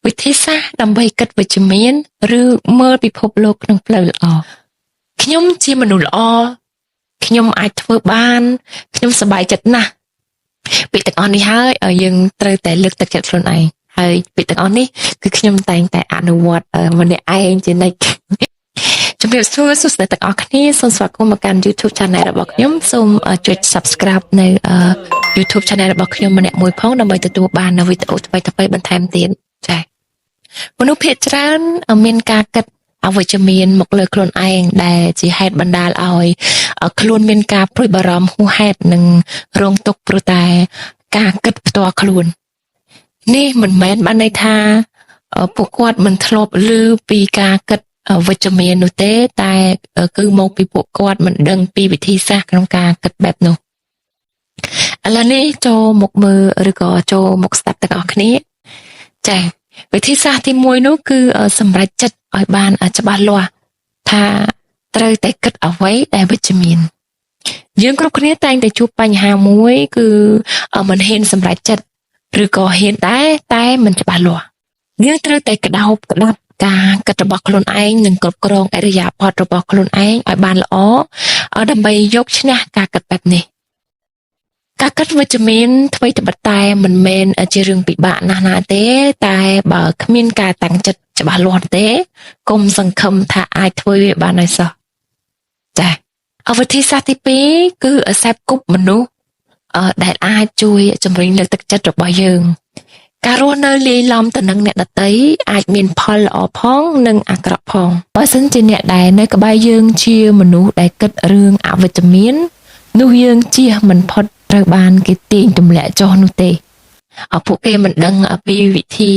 វិធីសាស្ត្រដើម្បីគិតវិជ្ជមានឬមើលពិភពលោកក្នុងផ្លូវល្អខ្ញុំជាមនុស្សល្អខ្ញុំអាចធ្វើបានខ្ញុំសប្បាយចិត្តណាស់ពាក្យទាំងអស់នេះហើយយើងត្រូវតែលើកទឹកចិត្តខ្លួនឯងហើយពាក្យទាំងអស់នេះគឺខ្ញុំតែងតែអនុវត្តម្នាក់ឯងជានិច្ចជំរាបសួរសួស្តីទាំងអស់គ្នាសូមស្វាគមន៍មកកាន់ YouTube Channel របស់ខ្ញុំសូមចុច Subscribe នៅ YouTube Channel របស់ខ្ញុំម្នាក់មួយផងដើម្បីទទួលបាននូវវីដេអូថ្មីៗបន្ថែមទៀតចា៎មនុស្សភាគច្រើនមានការគិតអវិជ្ជមានមកលើខ្លួនឯងដែលជាហេតុបណ្ដាលឲ្យខ្លួនមានការព្រួយបារម្ភហួសហេតុនិងរងទុក្ខព្រោះតែការគិតផ្ទាល់ខ្លួននេះមិនមែនបានន័យថាពួកគាត់មិនធ្លាប់ឮពីការគិតវិជ្ជមាននោះទេតែគឺមកពីពួកគាត់មិនដឹងពីវិធីសាស្ត្រក្នុងការគិតបែបនោះឥឡូវនេះចូលមកមើលឬក៏ចូលមកស្ដាប់ទាំងអស់គ្នាចា៎វិធីសាស្ត្រទី1នោះគឺសម្រេចចិត្តឲ្យបានច្បាស់លាស់ថាត្រូវតែគិតអ្វីដែលវិជ្ជមានយើងគ្រប់គ្នាតែងតែជួបបញ្ហាមួយគឺមិនហ៊ានសម្រេចចិត្តឬក៏ហ៊ានដែរតែមិនច្បាស់លាស់យើងត្រូវតែក្តោបក្តាប់ការគិតរបស់ខ្លួនឯងនិងគ្រប់គ្រងអរិយាប័ត្ររបស់ខ្លួនឯងឲ្យបានល្អដើម្បីយកឈ្នះការគិតបែបនេះការគិតវិជ្ជមានអ្វីត្បិតតែមិនមែនជារឿងពិបាកណាស់ណាទេតែបើគ្មានការតាំងចិត្តច្បាស់លាស់ទេកុំសង្ឃឹមថាអាចធ្វើវាបានហើយសោះចា៎វិធីសាស្ត្រទី2គឺសេពគប់មនុស្សដែលអាចជួយជំរុញលើកទឹកចិត្តរបស់យើងការរស់នៅលាយឡំទៅនឹងអ្នកដទៃអាចមានផលល្អផងនិងអាក្រក់ផងបើសិនជាអ្នកដែលនៅក្បែរយើងជាមនុស្សដែលគិតរឿងអវិជ្ជមាននោះយើងជៀសមិនផុតត្រូវបានគេទាញទម្លាក់ចុះនោះទេពួកគេមិនដឹងពីវិធី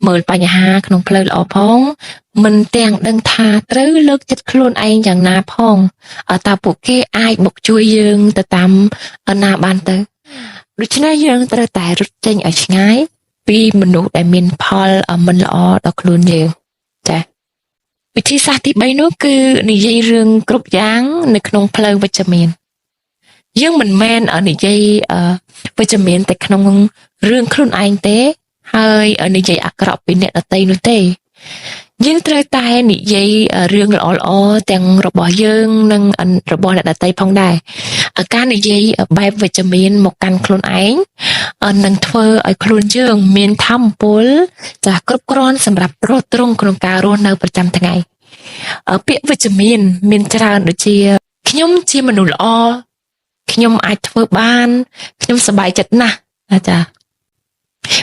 មើលបញ្ហាក្នុងផ្លូវល្អផងមិនទាំងដឹងថាត្រូវលើកចិត្តខ្លួនឯងយ៉ាងណាផងតើពួកគេអាចមកជួយយើងទៅតាមណាបានទៅដូច្នេះយើងត្រូវតែរត់ចេញឲ្យឆ្ងាយពីមនុស្សដែលមានផលមិនល្អដល់ខ្លួនយើងចា៎វិធីសាស្ត្រទី3នោះគឺនិយាយរឿងគ្រប់យ៉ាងនៅក្នុងផ្លូវវិជ្ជមានយើងមិនមែននិយាយវិជ្ជមានតែក្នុងរឿងខ្លួនឯងទេហើយនិយាយអាក្រក់ពីអ្នកដទៃនោះទេយើងត្រូវតែនិយាយរឿងល្អៗទាំងរបស់យើងនិងរបស់អ្នកដទៃផងដែរការនិយាយបែបវិជ្ជមានមកកាន់ខ្លួនឯងនឹងធ្វើឲ្យខ្លួនយើងមានថាមពលចាស់គ្រប់គ្រាន់សម្រាប់រស់ទ្រង់ក្នុងការរស់នៅប្រចាំថ្ងៃពាក្យវិជ្ជមានមានច្រើនដូចជាខ្ញុំជាមនុស្សល្អខ្ញុំអាចធ្វើបានខ្ញុំសប្បាយចិត្តណាស់ចា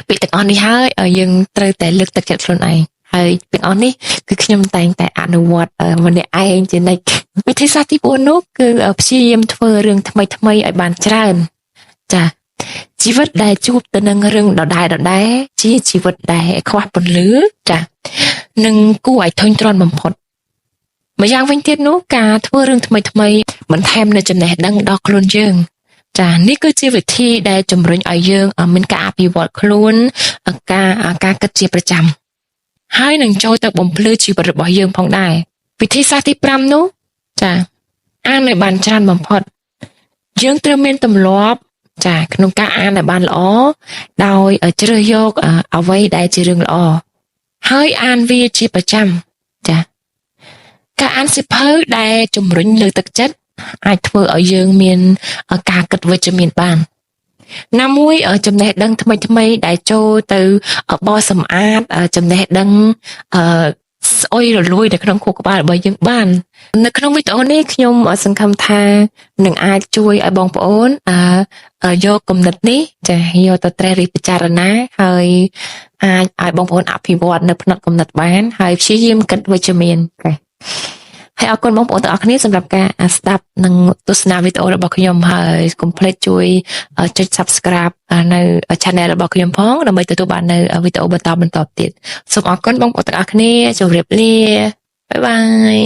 ពាក្យទាំងអស់នេះហើយយើងត្រូវតែលើកទឹកចិត្តខ្លួនឯងហើយពាក្យអស់នេះគឺខ្ញុំតែងតែអនុវត្តម្នាក់ឯងជានិច្ចវិធីសាស្ត្រទី4នោះគឺព្យាយាមធ្វើរឿងថ្មីៗឲ្យបានច្រើនចាជីវិតដែលជួបទៅនឹងរឿងដដែលជាជីវិតដែលខ្វះពន្លឺចានិងគួរឲ្យធុញទ្រាន់បំផុតម្យ៉ាងវិញទៀតនោះការធ្វើរឿងថ្មីបន្ថែមនៅចំណេះដឹងដល់ខ្លួនយើងចានេះគឺជាវិធីដែលជំរុញឲ្យយើងមានការអភិវឌ្ឍខ្លួនការគិតជាប្រចាំហើយនឹងចូលទៅបំភ្លឺជីវិតរបស់យើងផងដែរវិធីសាស្ត្រទី5នោះចាអានឲ្យបានច្រើនបំផុតយើងត្រូវមានទម្លាប់ចាក្នុងការអានឲ្យបានល្អដោយជ្រើសយកអ្វីដែលជារឿងល្អហើយអានវាជាប្រចាំចាការអានសៀវភៅដែលជំរុញលើកទឹកចិត្តអាចធ្វើឲ្យយើងមានការគិតវិជ្ជមានបានណាមួយចំណេះដឹងថ្មីដែលចូលទៅបោះសម្អាតចំណេះដឹងស្អុយរលួយនៅក្នុងខួរក្បាលរបស់យើងបាននៅក្នុងវីដេអូនេះខ្ញុំសង្ឃឹមថានឹងអាចជួយឲ្យបងប្អូនយកគំនិតនេះចាយកទៅត្រេះរិះពិចារណាហើយអាចឲ្យបងប្អូនអភិវឌ្ឍនៅផ្នត់គំនិតបានហើយព្យាយាមគិតវិជ្ជមានហើយអរគុណបងប្អូនទាំងអស់គ្នាសម្រាប់ការស្ដាប់និងទស្សនាវីដេអូរបស់ខ្ញុំហើយកុំភ្លេចជួយចុច Subscribe នៅ Channel របស់ខ្ញុំផងដើម្បីទទួលបាននៅវីដេអូបន្តទៀតសូមអរគុណបងប្អូនទាំងអស់គ្នាជម្រាបលាបាយបាយ